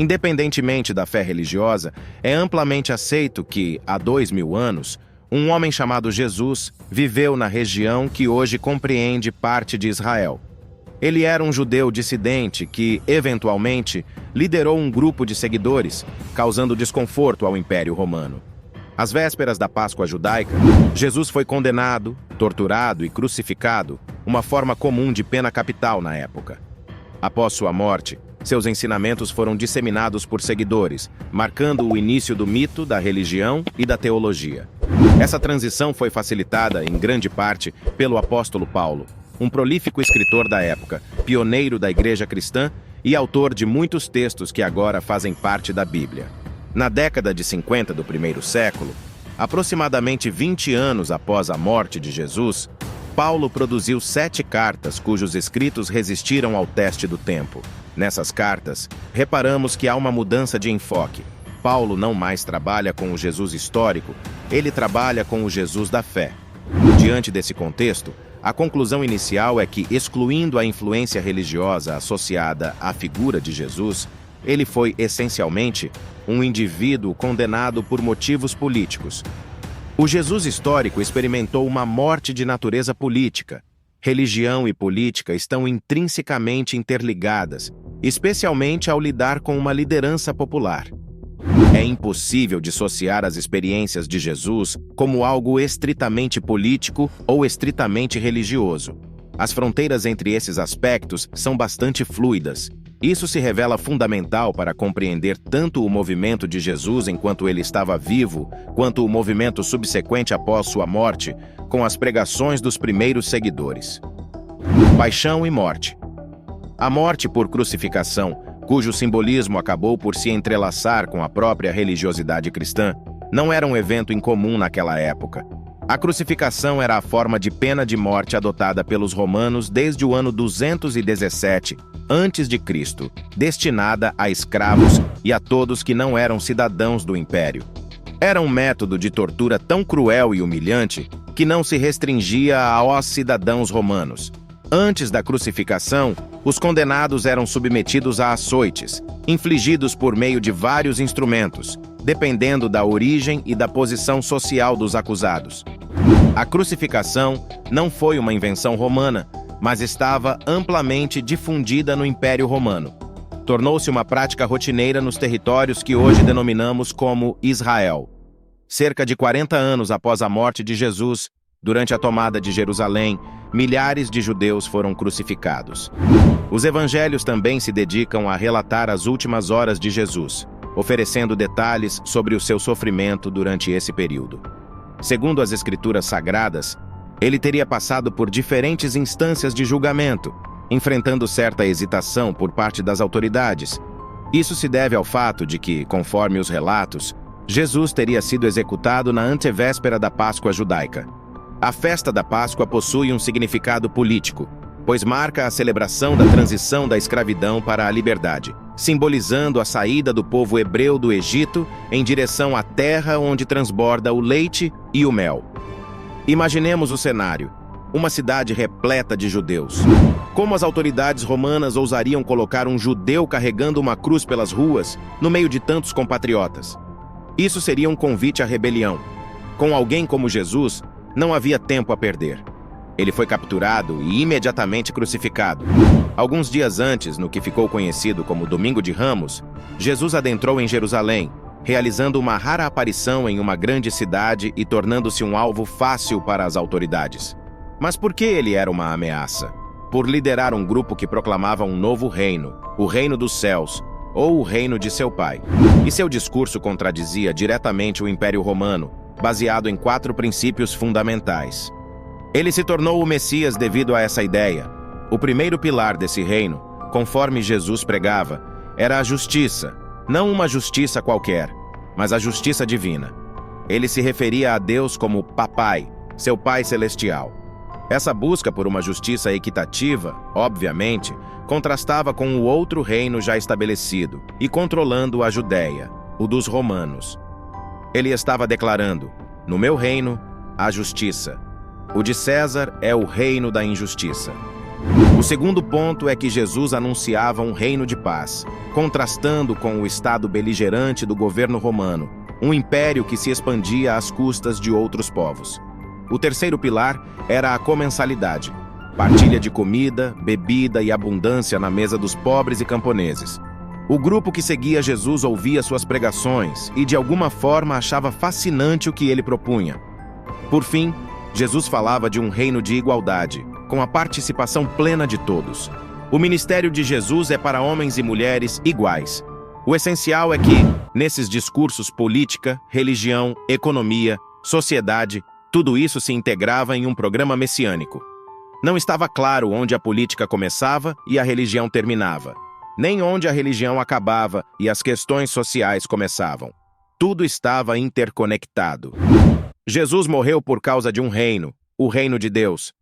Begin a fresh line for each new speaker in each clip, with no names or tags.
Independentemente da fé religiosa, é amplamente aceito que, há 2000 anos, um homem chamado Jesus viveu na região que hoje compreende parte de Israel. Ele era um judeu dissidente que, eventualmente, liderou um grupo de seguidores, causando desconforto ao Império Romano. Às vésperas da Páscoa judaica, Jesus foi condenado, torturado e crucificado, uma forma comum de pena capital na época. Após sua morte, seus ensinamentos foram disseminados por seguidores, marcando o início do mito, da religião e da teologia. Essa transição foi facilitada, em grande parte, pelo apóstolo Paulo, um prolífico escritor da época, pioneiro da igreja cristã e autor de muitos textos que agora fazem parte da Bíblia. Na década de 50 do primeiro século, aproximadamente 20 anos após a morte de Jesus, Paulo produziu 7 cartas cujos escritos resistiram ao teste do tempo. Nessas cartas, reparamos que há uma mudança de enfoque. Paulo não mais trabalha com o Jesus histórico, ele trabalha com o Jesus da fé. Diante desse contexto, a conclusão inicial é que, excluindo a influência religiosa associada à figura de Jesus, ele foi, essencialmente, um indivíduo condenado por motivos políticos. O Jesus histórico experimentou uma morte de natureza política. Religião e política estão intrinsecamente interligadas, especialmente ao lidar com uma liderança popular. É impossível dissociar as experiências de Jesus como algo estritamente político ou estritamente religioso. As fronteiras entre esses aspectos são bastante fluidas. Isso se revela fundamental para compreender tanto o movimento de Jesus enquanto ele estava vivo, quanto o movimento subsequente após sua morte, com as pregações dos primeiros seguidores. Paixão e morte. A morte por crucificação, cujo simbolismo acabou por se entrelaçar com a própria religiosidade cristã, não era um evento incomum naquela época. A crucificação era a forma de pena de morte adotada pelos romanos desde o ano 217 a.C., destinada a escravos e a todos que não eram cidadãos do império. Era um método de tortura tão cruel e humilhante que não se restringia aos cidadãos romanos. Antes da crucificação, os condenados eram submetidos a açoites, infligidos por meio de vários instrumentos, dependendo da origem e da posição social dos acusados. A crucificação não foi uma invenção romana, mas estava amplamente difundida no Império Romano. Tornou-se uma prática rotineira nos territórios que hoje denominamos como Israel. Cerca de 40 anos após a morte de Jesus, durante a tomada de Jerusalém, milhares de judeus foram crucificados. Os evangelhos também se dedicam a relatar as últimas horas de Jesus, oferecendo detalhes sobre o seu sofrimento durante esse período. Segundo as Escrituras Sagradas, ele teria passado por diferentes instâncias de julgamento, enfrentando certa hesitação por parte das autoridades. Isso se deve ao fato de que, conforme os relatos, Jesus teria sido executado na antevéspera da Páscoa judaica. A festa da Páscoa possui um significado político, pois marca a celebração da transição da escravidão para a liberdade, simbolizando a saída do povo hebreu do Egito em direção à terra onde transborda o leite e o mel. Imaginemos o cenário: uma cidade repleta de judeus. Como as autoridades romanas ousariam colocar um judeu carregando uma cruz pelas ruas, no meio de tantos compatriotas? Isso seria um convite à rebelião. Com alguém como Jesus, não havia tempo a perder. Ele foi capturado e imediatamente crucificado. Alguns dias antes, no que ficou conhecido como Domingo de Ramos, Jesus adentrou em Jerusalém, realizando uma rara aparição em uma grande cidade e tornando-se um alvo fácil para as autoridades. Mas por que ele era uma ameaça? Por liderar um grupo que proclamava um novo reino, o reino dos céus, ou o reino de seu pai. E seu discurso contradizia diretamente o Império Romano, baseado em 4 princípios fundamentais. Ele se tornou o Messias devido a essa ideia. O primeiro pilar desse reino, conforme Jesus pregava, era a justiça, não uma justiça qualquer, mas a justiça divina. Ele se referia a Deus como Papai, seu Pai Celestial. Essa busca por uma justiça equitativa, obviamente, contrastava com o outro reino já estabelecido e controlando a Judéia, o dos romanos. Ele estava declarando: no meu reino, há justiça. O de César é o reino da injustiça. O segundo ponto é que Jesus anunciava um reino de paz, contrastando com o estado beligerante do governo romano, um império que se expandia às custas de outros povos. O terceiro pilar era a comensalidade, partilha de comida, bebida e abundância na mesa dos pobres e camponeses. O grupo que seguia Jesus ouvia suas pregações e, de alguma forma, achava fascinante o que ele propunha. Por fim, Jesus falava de um reino de igualdade, com a participação plena de todos. O ministério de Jesus é para homens e mulheres iguais. O essencial é que, nesses discursos, política, religião, economia, sociedade, tudo isso se integrava em um programa messiânico. Não estava claro onde a política começava e a religião terminava, nem onde a religião acabava e as questões sociais começavam. Tudo estava interconectado. Jesus morreu por causa de um reino, o reino de Deus.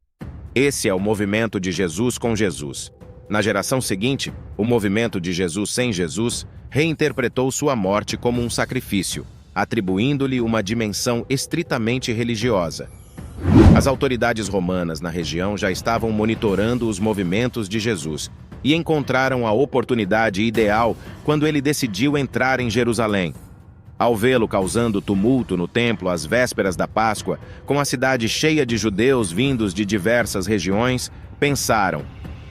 Esse é o movimento de Jesus com Jesus. Na geração seguinte, o movimento de Jesus sem Jesus reinterpretou sua morte como um sacrifício, atribuindo-lhe uma dimensão estritamente religiosa. As autoridades romanas na região já estavam monitorando os movimentos de Jesus e encontraram a oportunidade ideal quando ele decidiu entrar em Jerusalém. Ao vê-lo causando tumulto no templo às vésperas da Páscoa, com a cidade cheia de judeus vindos de diversas regiões, pensaram: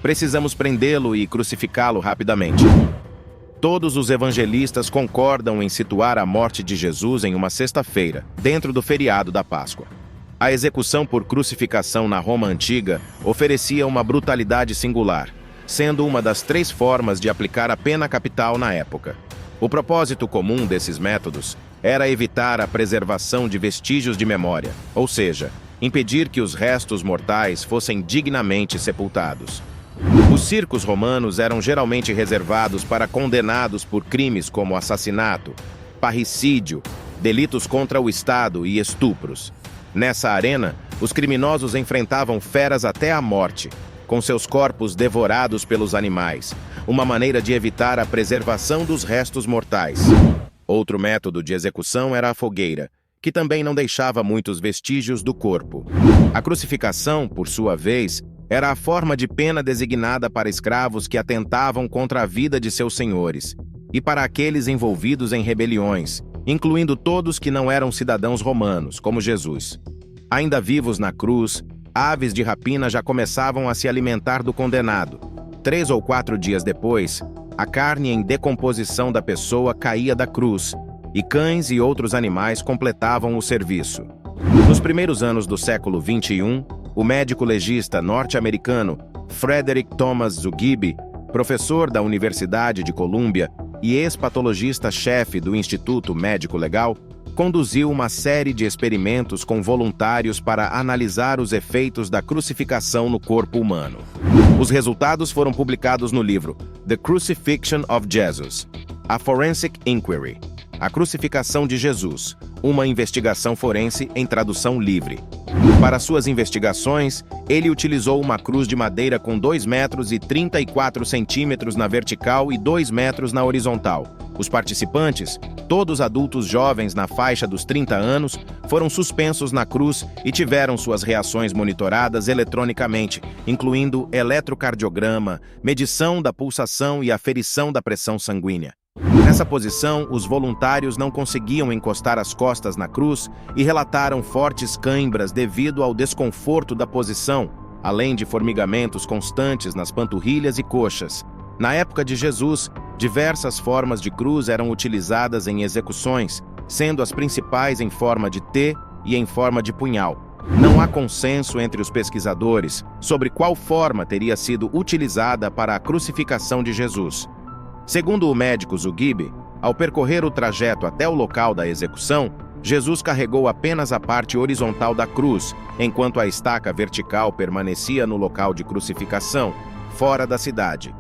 precisamos prendê-lo e crucificá-lo rapidamente. Todos os evangelistas concordam em situar a morte de Jesus em uma sexta-feira, dentro do feriado da Páscoa. A execução por crucificação na Roma antiga oferecia uma brutalidade singular, sendo uma das 3 formas de aplicar a pena capital na época. O propósito comum desses métodos era evitar a preservação de vestígios de memória, ou seja, impedir que os restos mortais fossem dignamente sepultados. Os circos romanos eram geralmente reservados para condenados por crimes como assassinato, parricídio, delitos contra o Estado e estupros. Nessa arena, os criminosos enfrentavam feras até a morte, com seus corpos devorados pelos animais, uma maneira de evitar a preservação dos restos mortais. Outro método de execução era a fogueira, que também não deixava muitos vestígios do corpo. A crucificação, por sua vez, era a forma de pena designada para escravos que atentavam contra a vida de seus senhores, e para aqueles envolvidos em rebeliões, incluindo todos que não eram cidadãos romanos, como Jesus. Ainda vivos na cruz, aves de rapina já começavam a se alimentar do condenado. 3 ou 4 dias depois, a carne em decomposição da pessoa caía da cruz, e cães e outros animais completavam o serviço. Nos primeiros anos do século XXI, o médico legista norte-americano Frederick Thomas Zugibe, professor da Universidade de Colômbia e ex-patologista-chefe do Instituto Médico Legal, conduziu uma série de experimentos com voluntários para analisar os efeitos da crucificação no corpo humano. Os resultados foram publicados no livro The Crucifixion of Jesus, A Forensic Inquiry, A Crucificação de Jesus, uma investigação forense em tradução livre. Para suas investigações, ele utilizou uma cruz de madeira com 2 metros e 34 centímetros na vertical e 2 metros na horizontal. Os participantes, todos adultos jovens na faixa dos 30 anos, foram suspensos na cruz e tiveram suas reações monitoradas eletronicamente, incluindo eletrocardiograma, medição da pulsação e aferição da pressão sanguínea. Nessa posição, os voluntários não conseguiam encostar as costas na cruz e relataram fortes cãibras devido ao desconforto da posição, além de formigamentos constantes nas panturrilhas e coxas. Na época de Jesus, diversas formas de cruz eram utilizadas em execuções, sendo as principais em forma de T e em forma de punhal. Não há consenso entre os pesquisadores sobre qual forma teria sido utilizada para a crucificação de Jesus. Segundo o médico Zugibe, ao percorrer o trajeto até o local da execução, Jesus carregou apenas a parte horizontal da cruz, enquanto a estaca vertical permanecia no local de crucificação, fora da cidade.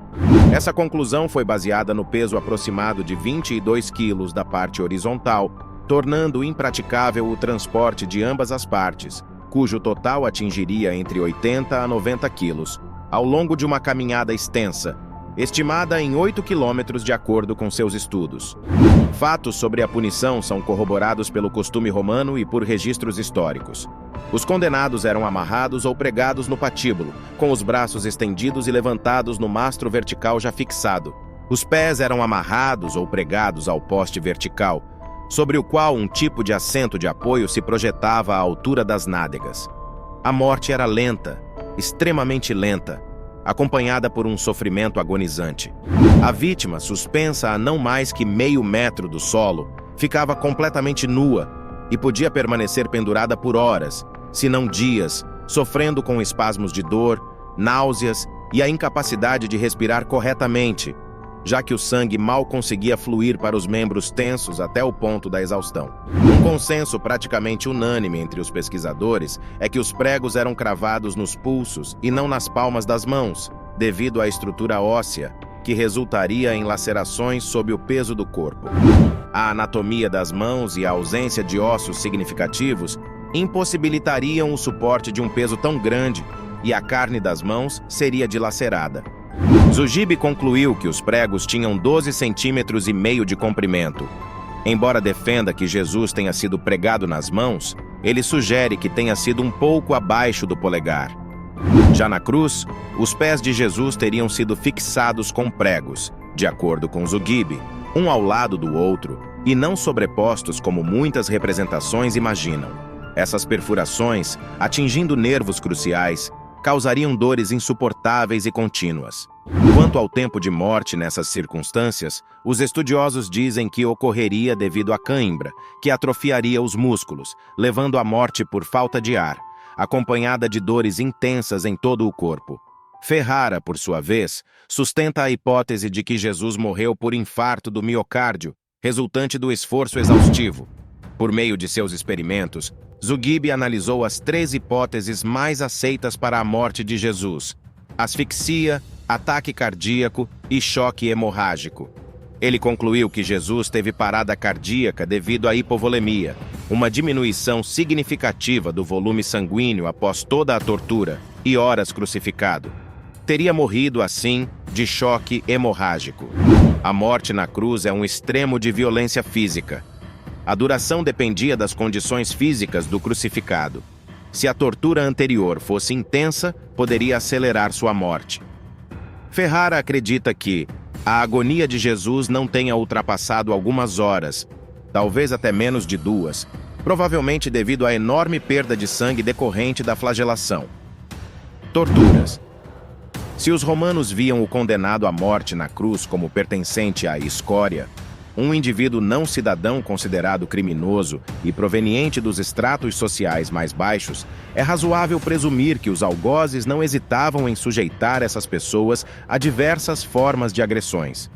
Essa conclusão foi baseada no peso aproximado de 22 quilos da parte horizontal, tornando impraticável o transporte de ambas as partes, cujo total atingiria entre 80 a 90 quilos, ao longo de uma caminhada extensa, estimada em 8 quilômetros de acordo com seus estudos. Fatos sobre a punição são corroborados pelo costume romano e por registros históricos. Os condenados eram amarrados ou pregados no patíbulo, com os braços estendidos e levantados no mastro vertical já fixado. Os pés eram amarrados ou pregados ao poste vertical, sobre o qual um tipo de assento de apoio se projetava à altura das nádegas. A morte era lenta, extremamente lenta, acompanhada por um sofrimento agonizante. A vítima, suspensa a não mais que meio metro do solo, ficava completamente nua e podia permanecer pendurada por horas, se não dias, sofrendo com espasmos de dor, náuseas e a incapacidade de respirar corretamente, já que o sangue mal conseguia fluir para os membros tensos até o ponto da exaustão. Um consenso praticamente unânime entre os pesquisadores é que os pregos eram cravados nos pulsos e não nas palmas das mãos, devido à estrutura óssea, que resultaria em lacerações sob o peso do corpo. A anatomia das mãos e a ausência de ossos significativos impossibilitariam o suporte de um peso tão grande e a carne das mãos seria dilacerada. Zugibe concluiu que os pregos tinham 12,5 centímetros de comprimento. Embora defenda que Jesus tenha sido pregado nas mãos, ele sugere que tenha sido um pouco abaixo do polegar. Já na cruz, os pés de Jesus teriam sido fixados com pregos, de acordo com Zugibe, um ao lado do outro, e não sobrepostos como muitas representações imaginam. Essas perfurações, atingindo nervos cruciais, causariam dores insuportáveis e contínuas. Quanto ao tempo de morte nessas circunstâncias, os estudiosos dizem que ocorreria devido à cãibra, que atrofiaria os músculos, levando à morte por falta de ar, acompanhada de dores intensas em todo o corpo. Ferrara, por sua vez, sustenta a hipótese de que Jesus morreu por infarto do miocárdio, resultante do esforço exaustivo. Por meio de seus experimentos, Zugibe analisou as 3 hipóteses mais aceitas para a morte de Jesus: asfixia, ataque cardíaco e choque hemorrágico. Ele concluiu que Jesus teve parada cardíaca devido à hipovolemia, uma diminuição significativa do volume sanguíneo após toda a tortura e horas crucificado. Teria morrido, assim, de choque hemorrágico. A morte na cruz é um extremo de violência física. A duração dependia das condições físicas do crucificado. Se a tortura anterior fosse intensa, poderia acelerar sua morte. Ferrara acredita que a agonia de Jesus não tenha ultrapassado algumas horas, talvez até menos de 2, provavelmente devido à enorme perda de sangue decorrente da flagelação. Torturas. Se os romanos viam o condenado à morte na cruz como pertencente à escória, um indivíduo não cidadão considerado criminoso e proveniente dos estratos sociais mais baixos, é razoável presumir que os algozes não hesitavam em sujeitar essas pessoas a diversas formas de agressões.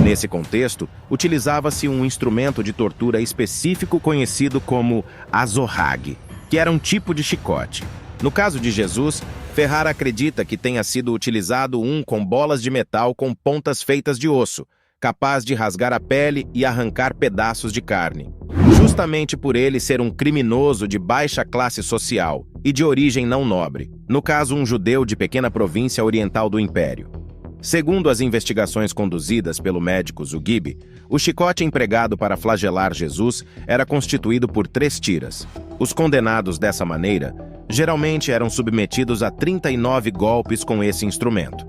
Nesse contexto, utilizava-se um instrumento de tortura específico conhecido como azorrague, que era um tipo de chicote. No caso de Jesus, Ferrara acredita que tenha sido utilizado um com bolas de metal com pontas feitas de osso, capaz de rasgar a pele e arrancar pedaços de carne. Justamente por ele ser um criminoso de baixa classe social e de origem não nobre, no caso um judeu de pequena província oriental do Império. Segundo as investigações conduzidas pelo médico Zugibe, o chicote empregado para flagelar Jesus era constituído por 3 tiras. Os condenados dessa maneira geralmente eram submetidos a 39 golpes com esse instrumento.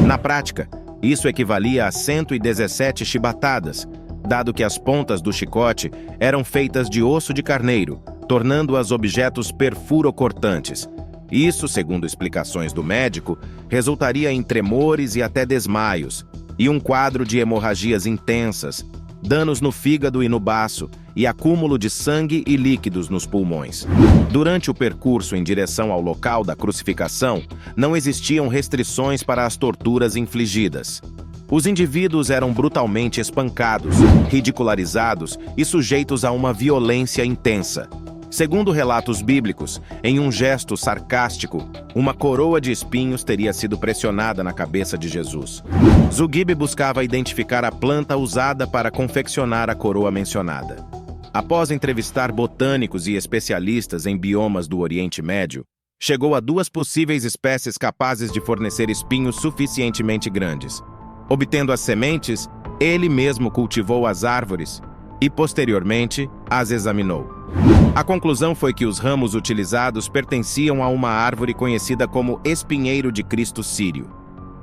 Na prática, isso equivalia a 117 chibatadas, dado que as pontas do chicote eram feitas de osso de carneiro, tornando-as objetos perfurocortantes. Isso, segundo explicações do médico, resultaria em tremores e até desmaios, e um quadro de hemorragias intensas, danos no fígado e no baço, e acúmulo de sangue e líquidos nos pulmões. Durante o percurso em direção ao local da crucificação, não existiam restrições para as torturas infligidas. Os indivíduos eram brutalmente espancados, ridicularizados e sujeitos a uma violência intensa. Segundo relatos bíblicos, em um gesto sarcástico, uma coroa de espinhos teria sido pressionada na cabeça de Jesus. Zugibe buscava identificar a planta usada para confeccionar a coroa mencionada. Após entrevistar botânicos e especialistas em biomas do Oriente Médio, chegou a 2 possíveis espécies capazes de fornecer espinhos suficientemente grandes. Obtendo as sementes, ele mesmo cultivou as árvores e, posteriormente, as examinou. A conclusão foi que os ramos utilizados pertenciam a uma árvore conhecida como espinheiro de Cristo sírio.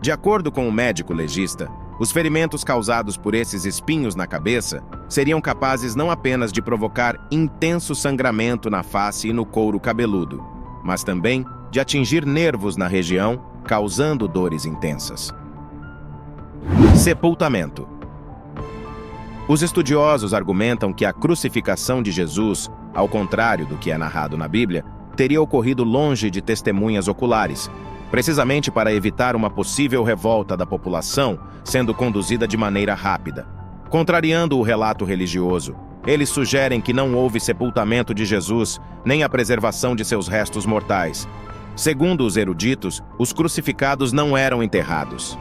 De acordo com o médico legista, os ferimentos causados por esses espinhos na cabeça seriam capazes não apenas de provocar intenso sangramento na face e no couro cabeludo, mas também de atingir nervos na região, causando dores intensas. Sepultamento. Os estudiosos argumentam que a crucificação de Jesus, ao contrário do que é narrado na Bíblia, teria ocorrido longe de testemunhas oculares, precisamente para evitar uma possível revolta da população sendo conduzida de maneira rápida. Contrariando o relato religioso, eles sugerem que não houve sepultamento de Jesus, nem a preservação de seus restos mortais. Segundo os eruditos, os crucificados não eram enterrados.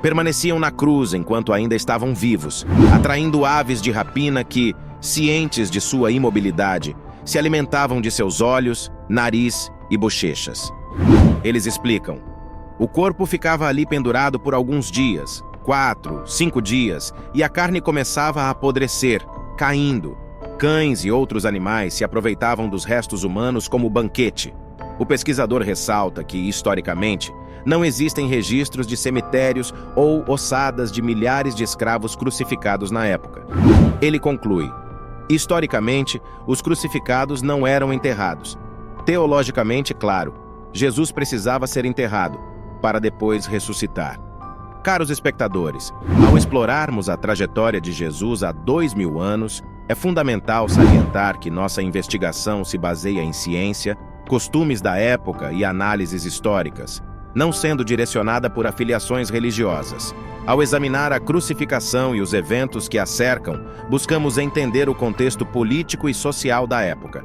Permaneciam na cruz enquanto ainda estavam vivos, atraindo aves de rapina que, cientes de sua imobilidade, se alimentavam de seus olhos, nariz e bochechas. Eles explicam: o corpo ficava ali pendurado por alguns dias, 4, 5 dias, e a carne começava a apodrecer, caindo. Cães e outros animais se aproveitavam dos restos humanos como banquete. O pesquisador ressalta que, historicamente, não existem registros de cemitérios ou ossadas de milhares de escravos crucificados na época. Ele conclui: historicamente, os crucificados não eram enterrados. Teologicamente, claro, Jesus precisava ser enterrado, para depois ressuscitar. Caros espectadores, ao explorarmos a trajetória de Jesus há 2000 anos, é fundamental salientar que nossa investigação se baseia em ciência, costumes da época e análises históricas, não sendo direcionada por afiliações religiosas. Ao examinar a crucificação e os eventos que a cercam, buscamos entender o contexto político e social da época.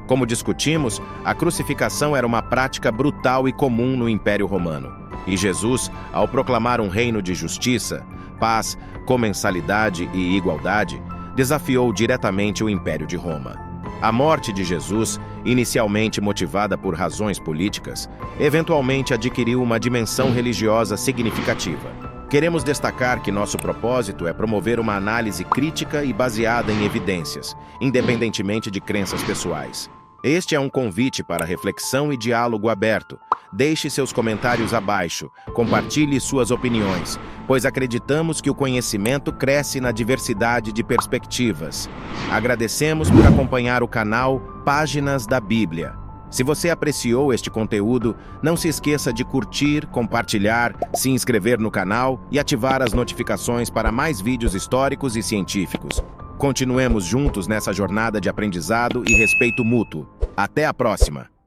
Como discutimos, a crucificação era uma prática brutal e comum no Império Romano. E Jesus, ao proclamar um reino de justiça, paz, comensalidade e igualdade, desafiou diretamente o Império de Roma. A morte de Jesus, inicialmente motivada por razões políticas, eventualmente adquiriu uma dimensão religiosa significativa. Queremos destacar que nosso propósito é promover uma análise crítica e baseada em evidências, independentemente de crenças pessoais. Este é um convite para reflexão e diálogo aberto. Deixe seus comentários abaixo, compartilhe suas opiniões, pois acreditamos que o conhecimento cresce na diversidade de perspectivas. Agradecemos por acompanhar o canal Páginas da Bíblia. Se você apreciou este conteúdo, não se esqueça de curtir, compartilhar, se inscrever no canal e ativar as notificações para mais vídeos históricos e científicos. Continuemos juntos nessa jornada de aprendizado e respeito mútuo. Até a próxima!